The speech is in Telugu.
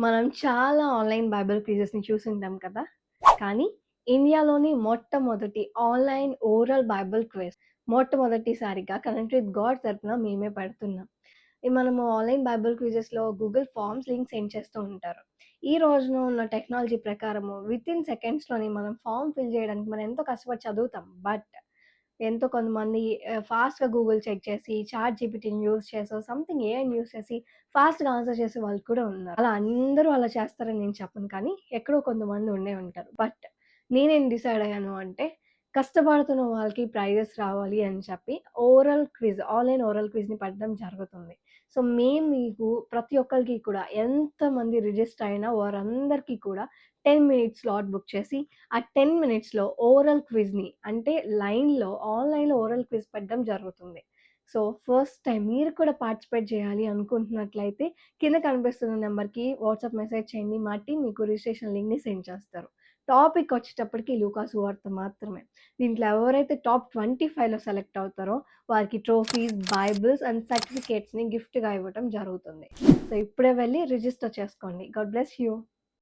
మనం చాలా ఆన్‌లైన్ బైబిల్ క్విజెస్‌ని చూసుంటాం కదా! కానీ ఇండియాలోని మొట్టమొదటి ఆన్‌లైన్ ఓరల్ బైబిల్ క్విజ్ మొట్టమొదటిసారిగా కనెక్ట్ విత్ గాడ్ తరపున మేమే పెడుతున్నాం. మనము ఆన్‌లైన్ బైబిల్ క్విజెస్‌లో గూగుల్ ఫార్మ్స్ లింక్ సెండ్ చేస్తూ ఉంటారు. ఈ రోజున ఉన్న టెక్నాలజీ ప్రకారము వితిన్ సెకండ్స్‌లోని మనం ఫార్మ్ ఫిల్ చేయడానికి మనం ఎంతో కష్టపడి చదువుతాం. బట్ ఎంతో కొంతమంది ఫాస్ట్‌గా గూగుల్ చెక్ చేసి, చాట్ జీపీటీని యూజ్ చేసో, సంథింగ్ ఏఐని యూజ్ చేసి ఫాస్ట్‌గా ఆన్సర్ చేసే వాళ్ళు కూడా ఉన్నారు. అలా అందరూ అలా చేస్తారని నేను చెప్పను కానీ, ఎక్కడో కొంతమంది ఉండే ఉంటారు. బట్ నేనేం డిసైడ్ అయ్యాను అంటే, కష్టపడుతున్న వాళ్ళకి ప్రైజెస్ రావాలి అని చెప్పి ఓరల్ క్విజ్, ఆన్‌లైన్ ఓరల్ క్విజ్‌ని పెట్టడం జరుగుతుంది. సో, మేము మీకు ప్రతి ఒక్కళ్ళకి కూడా ఎంతమంది రిజిస్టర్ అయినా వారందరికీ కూడా 10 మినిట్స్ స్లాట్ బుక్ చేసి, ఆ 10 మినిట్స్‌లో ఓరల్ క్విజ్‌ని అంటే ఆన్‌లైన్‌లో ఓరల్ క్విజ్ పెట్టడం జరుగుతుంది. సో, ఫస్ట్ టైమ్ మీరు కూడా పార్టిసిపేట్ చేయాలి అనుకుంటున్నట్లయితే కింద కనిపిస్తున్న నంబర్‌కి వాట్సాప్ మెసేజ్ చేయండి. మా టీమ్ మీకు రిజిస్ట్రేషన్ లింక్‌ని సెండ్ చేస్తారు. టాపిక్ వచ్చేటప్పటికి లూకా సువార్త మాత్రమే. దీంట్లో ఎవరైతే టాప్ 25లో సెలెక్ట్ అవుతారో వారికి ట్రోఫీస్, బైబిల్స్ అండ్ సర్టిఫికేట్స్‌ని గిఫ్ట్‌గా ఇవ్వటం జరుగుతుంది. సో, ఇప్పుడే వెళ్లి రిజిస్టర్ చేసుకోండి. God bless you.